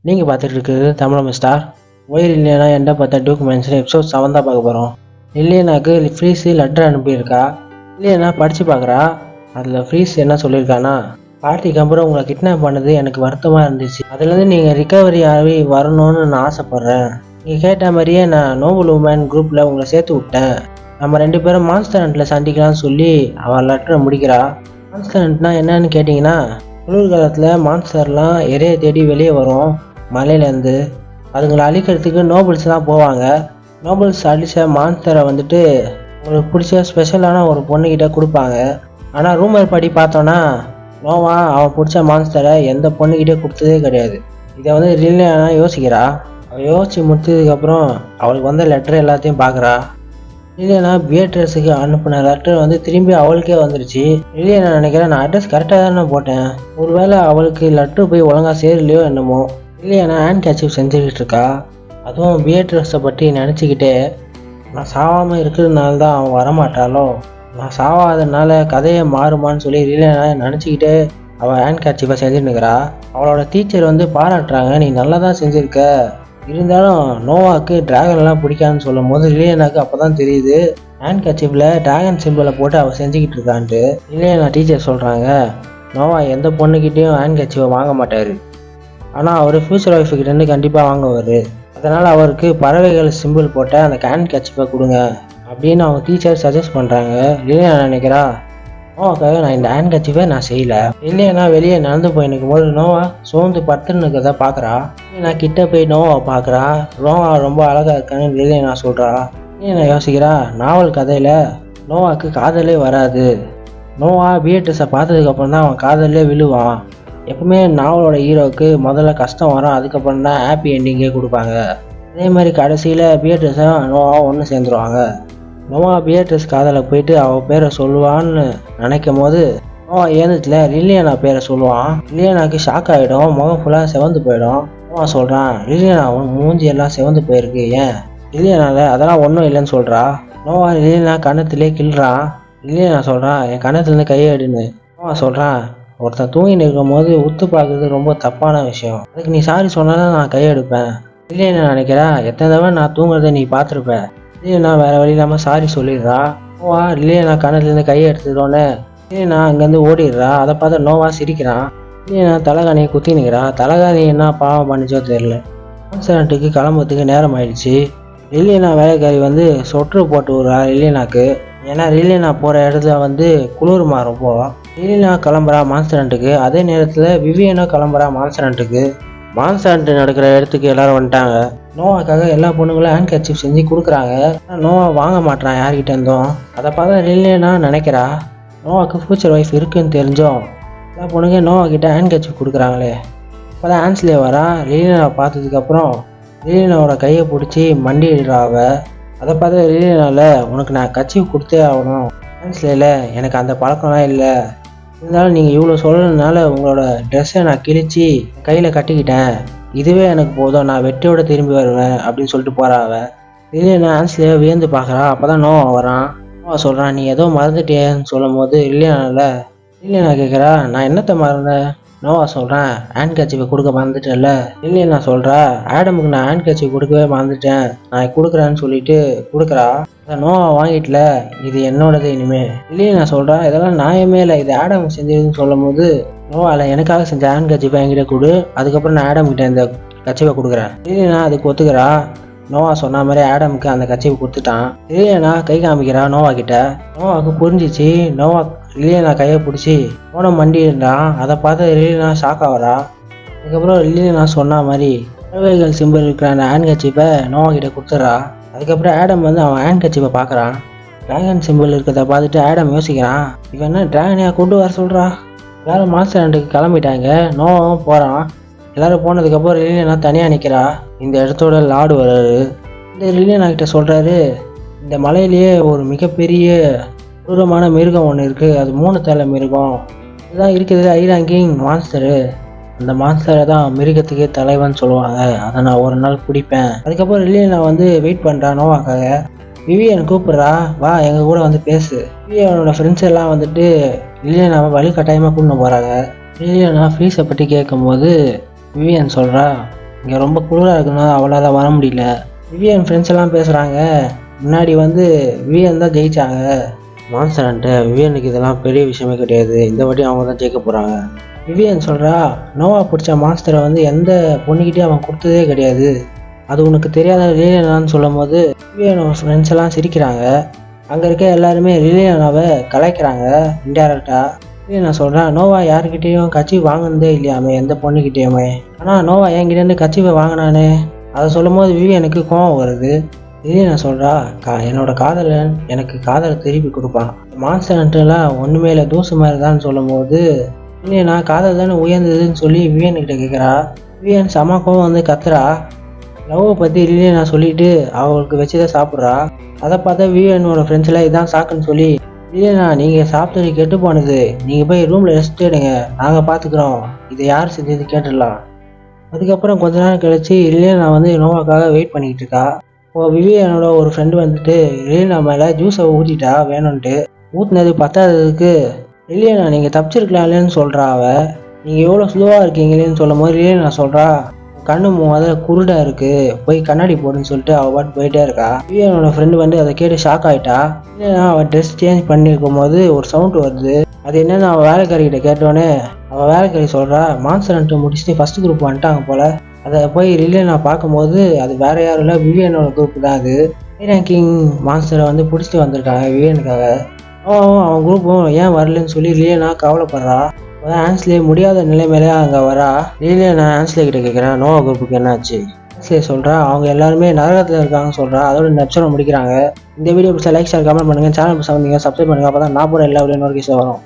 நீங்கள் பார்த்துட்டு இருக்குது தமிழ் ஸ்டார். ஒயர் இல்லைனா என்ன பார்த்தா டாக்குமெண்ட்ஸ் எபிசோட் 7 தான் பார்க்க போகிறோம். இல்லைனாக்கு ஃப்ரீஸு லெட்டர் அனுப்பியிருக்கா. இல்லைனா படித்து பார்க்குறா. அதில் ஃப்ரீஸ் என்ன சொல்லியிருக்கானா, பார்ட்டிக்கு அப்புறம் உங்களை கிட்னாப் பண்ணது எனக்கு வருத்தமாக இருந்துச்சு. அதுலேருந்து நீங்கள் ரிகவரி ஆகி வரணும்னு நான் ஆசைப்பட்றேன். நீங்கள் கேட்ட மாதிரியே நான் நோபல் உமன் குரூப்பில் உங்களை சேர்த்து விட்டேன். நம்ம 2 பேரும் மான்ஸ்டர் ஹண்ட்டில் சந்திக்கலாம்னு சொல்லி அவள் லெட்டரை முடிக்கிறா. மான்ஸ்டர் ஹண்ட்னா என்னன்னு கேட்டிங்கன்னா, குளிர்காலத்தில் மான்ஸ்டர்லாம் இறைய தேடி வெளியே வரும் மலையிலேருந்து. அதுங்களை அழிக்கிறதுக்கு நோபல்ஸ் தான் போவாங்க. நோபல்ஸ் அழிச்ச மான்ஸ்டரை வந்துட்டு உங்களுக்கு பிடிச்ச ஸ்பெஷலான ஒரு பொண்ணுக்கிட்ட கொடுப்பாங்க. ஆனால் ரூமர் படி பார்த்தோன்னா நோவா அவன் பிடிச்ச மான்ஸ்டரை எந்த பொண்ணுக்கிட்டே கொடுத்ததே கிடையாது. இதை வந்து ரில்லியானா யோசிக்கிறா. அவள் யோசித்து முடிச்சதுக்கப்புறம் அவளுக்கு வந்த லெட்டர் எல்லாத்தையும் பார்க்குறா. இல்லைனா பியேட்ரஸுக்கு அனுப்பின லெட்டர் வந்து திரும்பி அவளுக்கே வந்துருச்சு. இல்லையா நான் நினைக்கிறேன், நான் அட்ரஸ் கரெக்டாக தானே போட்டேன். ஒருவேளை அவளுக்கு லெட்டர் போய் ஒழுங்காக சேரலையோ என்னமோ. இல்லையா ஹேண்ட் கேட்சிப் செஞ்சுக்கிட்டு இருக்கா. அதுவும் பியேட்ரஸை பற்றி நினச்சிக்கிட்டே, நான் சாவாமல் இருக்கிறதுனால தான் அவன் வரமாட்டாளோ, நான் சாவாதனால கதையை மாறுமான்னு சொல்லி இல்லையா நினச்சிக்கிட்டே அவள் ஹேண்ட் கேட்சிப்பை செஞ்சுருக்கிறா. அவளோட டீச்சர் வந்து பாராட்டுறாங்க, நீ நல்லா தான் செஞ்சுருக்க. இருந்தாலும் நோவாக்கு டிராகன்லாம் பிடிக்காதுன்னு சொல்லும் போது ரிலியனாக்கு அப்போ தான் தெரியுது ஹேண்ட் கச்சிப்பில் டிராகன் சிம்பிளை போட்டு அவள் செஞ்சுக்கிட்டு இருக்கான்ட்டு. ரிலியனா டீச்சர் சொல்கிறாங்க, நோவா எந்த பொண்ணுக்கிட்டேயும் ஹேண்ட் கச்சிப்பை வாங்க மாட்டார். ஆனால் அவர் ஃப்யூச்சர் ஒய்ஃபுக்கிட்டேருந்து கண்டிப்பாக வாங்குவார். அதனால் அவருக்கு பறவைகள் சிம்பிள் போட்ட அந்த ஹேண்ட் கச்சிப்பை கொடுங்க அப்படின்னு அவங்க டீச்சர் சஜஸ்ட் பண்ணுறாங்க. ரிலியனா நினைக்கிறா, நோவாக்காக நான் இந்த ஹேண்ட் கச்சிப்பை நான் செய்யலை. இல்லையா வெளியே நடந்து போய் நிற்கும் போது நோவா சோர்ந்து படுத்துன்னு இருக்கிறத பார்க்குறா. நான் கிட்ட போய் நோவா பார்க்குறா. நோவா ரொம்ப அழகாக இருக்கான்னு வெளியே நான் சொல்கிறா. நான் யோசிக்கிறா, நாவல் கதையில் நோவாக்கு காதலே வராது. நோவா பியேட்ரஸை பார்த்ததுக்கப்புறம் தான் அவன் காதலே விழுவான். எப்பவுமே நாவலோட ஹீரோவுக்கு முதல்ல கஷ்டம் வரும், அதுக்கப்புறம் தான் ஹாப்பி என்டிங்கே கொடுப்பாங்க. அதே மாதிரி கடைசியில் பியேட்ரஸை நோவா ஒன்று சேர்ந்துருவாங்க. நோவா பியேட்ரஸ் காதலை போயிட்டு அவள் பேரை சொல்லுவான்னு நினைக்கும் போது நோவா ஏந்துச்சுல ரில்லியனா பேரை சொல்லுவான். ரில்லியனாக்கு ஷாக் ஆகிடும், முகம் ஃபுல்லாக செவந்து போயிடும். நோவா சொல்கிறான், ரில்லியனா மூஞ்சி எல்லாம் செவந்து போயிருக்கு, ஏன்? ரில்லியனால அதெல்லாம் ஒன்றும் இல்லைன்னு சொல்கிறா. நோவா ரில்லியனா கண்ணத்துலேயே கிள்றான். ரில்லியனா சொல்கிறான், என் கண்ணத்துலேருந்து கையை எடுன்னு. நோவா சொல்கிறான், ஒருத்தன் தூங்கின்னு இருக்கும் போது உத்து பார்க்குறது ரொம்ப தப்பான விஷயம், அதுக்கு நீ சாரி சொன்னாலும் நான் கையெடுப்பேன். ரில்லியனா நினைக்கிறா, எத்தனை தடவை நான் தூங்குறதை நீ பார்த்துருப்பேன். இல்லையா வேறு வழி இல்லாமல் சாரி சொல்லிடுறா. நோவா இல்லையா கணத்துலேருந்து கையை எடுத்துட்டோன்னே இல்லையா அங்கேருந்து ஓடிடுறா. அதை பார்த்து நோவா சிரிக்கிறான். இல்லையா தலைகாணியை குத்தி நிற்கிறா. தலைகாணி என்ன பாவம் பண்ணிச்சோ தெரியல. கான்சர்ட்டுக்கு கிளம்புறதுக்கு நேரம் ஆயிடுச்சு. ரில்லியனா வேலைக்காரி வந்து சொட்ரு போட்டு விடுறா ரில்லியனாக்கு. ஏன்னா ரில்லியனா போகிற இடத்துல வந்து குளிர் மாறும். ரில்லியனா கிளம்புறா மான்ஸ்டர்ட்டுக்கு. அதே நேரத்தில் விவியனும் கிளம்புறா மான்ஸ்டர்ட்டுக்கு. மான்ஸ்டர் நடக்கிற இடத்துக்கு எல்லாரும் வந்துட்டாங்க. நோவாக்காக எல்லா பொண்ணுங்களும் ஹேண்ட் கர்ச்சீஃப் செஞ்சு கொடுக்குறாங்க. நோவா வாங்க மாட்டான் யார்கிட்ட இருந்தோம். அதை பார்த்தா ரில்லியனா நினைக்கிறா, நோவாக்கு ஃபியூச்சர் ஒய்ஃப் இருக்குன்னு தெரிஞ்சோம் எல்லா பொண்ணுங்க நோவா கிட்ட ஹேண்ட் கர்ச்சீஃப் கொடுக்குறாங்களே. அப்போ தான் ஹேண்ட்ஸ்லேயே வரா. ரில்லியனாவை பார்த்ததுக்கப்புறம் ரில்லியனாவோட கையை பிடிச்சி மண்டிடுறாவ. அதை பார்த்தா ரில்லியனாவில் உனக்கு நான் கர்ச்சீஃப் கொடுத்தே ஆகணும். ஹேண்ட்ஸ்லேயில் எனக்கு அந்த பழக்கம்லாம் இல்லை. இருந்தாலும் நீங்கள் இவ்வளோ சொல்கிறதுனால உங்களோட ட்ரெஸ்ஸை நான் கிழிச்சு கையில் கட்டிக்கிட்டேன். இதுவே எனக்கு போதும், நான் வெட்டியோட திரும்பி வருவேன் அப்படின்னு சொல்லிட்டு போகிறாவ. இல்லையா ஹேண்ட்ஸ்லேயே வியந்து பார்க்குறா. அப்போ தான் நோவா வரான். நோவா சொல்கிறான், நீ ஏதோ மறந்துட்டேன்னு சொல்லும் போது இல்லையா கேட்குறா, நான் என்னத்தை மறந்தேன்? நோவா சொல்கிறேன், ஹேண்ட் கர்ச்சீஃபை கொடுக்க மறந்துட்டேன்ல. இல்லையா நான் சொல்கிறா, ஆடமுக்கு நான் ஹேண்ட் கர்ச்சீஃப் கொடுக்கவே மறந்துட்டேன், நான் கொடுக்குறேன்னு சொல்லிட்டு கொடுக்குறா. நோவா வாங்கிட்டல, இது என்னோடது இனிமே. இல்லையா நான் சொல்கிறேன், இதெல்லாம் நியாயமே இல்லை, இது ஆடம் செஞ்சதுன்னு சொல்லும் போது நோவாவில் எனக்காக செஞ்ச ஹேண்ட் கர்ச்சீஃபை என்கிட்ட கொடு, அதுக்கப்புறம் நான் ஆடம் கிட்ட இந்த கர்ச்சீஃபை கொடுக்குறேன். இல்லையா அதுக்கு ஒத்துக்கிறா. நோவா சொன்ன மாதிரி ஆடமுக்கு அந்த கர்ச்சீஃபை கொடுத்துட்டான். இல்லையா கை காமிக்கிறா நோவா கிட்ட. நோவாவுக்கு புரிஞ்சிச்சு. நோவா ரில்லியனா கையை பிடிச்சி போன மண்டிடுறான். அதை பார்த்து ரில்லியனா ஷாக் ஆகிறா. அதுக்கப்புறம் ரில்லியனா சொன்ன மாதிரி பறவைகள் சிம்பிள் இருக்கிற அந்த ஹேண்ட் கர்ச்சீஃபை நோவா கிட்ட கொடுத்துட்றா. அதுக்கப்புறம் ஆடம் வந்து அவன் ஹேண்ட் கர்ச்சீஃபை பார்க்குறான். டிராகன் சிம்பிள் இருக்கிறத பார்த்துட்டு ஆடம் யோசிக்கிறான், இவன் என்ன டிராகனையாக கொண்டு வர சொல்கிறா. எல்லாரும் மாஸ்டர் ஹண்ட்டுக்கு கிளம்பிட்டாங்க. நோவாவும் போகிறான். எல்லோரும் போனதுக்கப்புறம் ரில்லியனா தனியாக நிற்கிறா. இந்த இடத்தோட லார்டு வர்றாரு. இந்த ரில்லியனா கிட்ட சொல்கிறாரு, இந்த மலையிலேயே ஒரு மிகப்பெரிய கொடூரமான மிருகம் ஒன்று இருக்குது, அது 3 தலை மிருகம். இதுதான் இருக்குது ஐரான் கிங் மான்ஸ்டரு. அந்த மான்ஸ்டரை தான் மிருகத்துக்கே தலைவன் சொல்லுவாங்க, அதை நான் ஒரு நாள் பிடிப்பேன். அதுக்கப்புறம் ரில்லியனா வந்து வெயிட் பண்ணுறான் நோவாக்காக. விவியன் கூப்பிட்றா, வா எங்கள் கூட வந்து பேசு. விவியனோட ஃப்ரெண்ட்ஸ் எல்லாம் வந்துட்டு ரில்லியனாவை வழி கட்டாயமாக கூட்டின்னு போகிறாங்க. ரில்லியனா ஃப்ரீஸை பற்றி கேட்கும்போது விவியன் சொல்கிறா, இங்கே ரொம்ப குளிராக இருக்குன்னா அவளால் வர முடியல. விவியன் ஃப்ரெண்ட்ஸ் எல்லாம் பேசுகிறாங்க, முன்னாடி விவியன் தான் ஜெயிச்சாங்க. மான்ஸ்டர் ஹண்டர் விவியனுக்கு இதெல்லாம் பெரிய விஷயமே கிடையாது, இந்த வாட்டி அவங்க தான் ஜெயிக்க போகிறாங்க. விவியன் சொல்கிறா, நோவா பிடிச்ச மான்ஸ்டரை எந்த பொண்ணுக்கிட்டே அவன் கொடுத்ததே கிடையாது, அது உனக்கு தெரியாத லிலியானான்னு சொல்லும் போது விவியனோட ஃப்ரெண்ட்ஸ் எல்லாம் சிரிக்கிறாங்க. அங்கே இருக்க எல்லாருமே லிலியானாவை கலாய்க்கிறாங்க இன்டைரக்டாக. லிலியானா சொல்கிறா, நோவா யாருக்கிட்டேயும் கட்சி வாங்கினதே இல்லையாமே எந்த பொண்ணுக்கிட்டேயுமே, ஆனால் நோவா என்கிட்டேருந்து கட்சிவை வாங்கினானே. அதை சொல்லும் போது விவியனுக்கு கோவம் வருது. லிலியானா சொல்கிறா, என்னோட காதலன் எனக்கு காதலை திருப்பி கொடுப்பான், மான்ஸ்டர் ஹண்டர்லாம் ஒன்றுமே இல்லை தூசு மாதிரி தான் சொல்லும் போது லிலியானா காதல் தானே உயர்ந்ததுன்னு சொல்லி விவியன்கிட்ட கேட்குறா. விவியன் செம கோவம் கத்துறா. லவ்வை பற்றி லிலியானா சொல்லிட்டு அவங்களுக்கு வச்சுதான் சாப்பிட்றா. அதை பார்த்தா விவியனோட ஃப்ரெண்ட்ஸ்லாம் இதான் சாக்குன்னு சொல்லி, லிலியானா நீங்கள் சாப்பிட்டது கெட்டு போனது, நீங்கள் போய் ரூமில் ரெஸ்ட் எடுங்க, நாங்கள் பார்த்துக்குறோம், இதை யார் செஞ்சது கேட்டுடலாம். அதுக்கப்புறம் கொஞ்ச நேரம் கழிச்சு லிலியானா நோவாக்காக வெயிட் பண்ணிக்கிட்டு இருக்கா. இப்போ விவியனோட ஒரு ஃப்ரெண்டு லிலியானா மேலே ஜூஸை ஊற்றிட்டா வேணும்ன்ட்டு. ஊற்றினது பத்தாததுக்கு லிலியானா நீங்கள் தப்பிச்சிருக்கலாம் இல்லைன்னு சொல்கிறா. நீங்கள் எவ்வளோ ஸ்லோவாக இருக்கீங்களேன்னு சொல்லும் போது லிலியானா சொல்கிறா, கண்ணு குருடாக இருக்குது, போய் கண்ணாடி போடுன்னு சொல்லிட்டு அவள் பாட்டு போயிட்டே இருக்கா. விவியனோட ஃப்ரெண்டு அதை கேட்டு ஷாக் ஆகிட்டா. இல்லைன்னா அவள் ட்ரெஸ் சேஞ்ச் பண்ணியிருக்கும் போது ஒரு சவுண்ட் வருது. அது என்னன்னு அவள் வேலைக்காரிகிட்ட கேட்டோன்னே அவள் வேலைக்காரி சொல்கிறா, மான்ஸ்டர் ஹண்டர் முடிச்சுட்டு ஃபஸ்ட் குரூப் வந்துட்டாங்க போல். அதை போய் லிலியானா பார்க்கும்போது அது வேற யாரும் இல்லை, விவியனோட குரூப் தான். அது ரேங்கிங் மான்ஸ்டரை பிடிச்சிட்டு வந்திருக்காங்க விவியனுக்காக. அவன் குரூப்பும் ஏன் வரலன்னு சொல்லி லிலியானா கவலைப்படுறா. ஆன்ஸ்லே முடியாத நிலைமையில அங்கே வரா. லிலியானா ஆன்ஸ்லே கிட்ட கேட்குறேன், நோவா குரூப்புக்கு என்னாச்சு. ஆன்ஸ்லே சொல்கிறா, அவங்க எல்லாருமே நரகத்தில் இருக்காங்கன்னு சொல்கிறா. அதோட இந்த எபிசோட முடிக்கிறாங்க. இந்த வீடியோ பிடிச்சா லைக் ஷேர் கமெண்ட் பண்ணுங்கள், சேனல் புதுசாக வந்தீங்க சப்ஸ்கிரைப் பண்ணுங்கள், அப்போ தான் நான் போகிற எல்லா வீடியோ நோட்டிஃபிகேஷன் வரும்.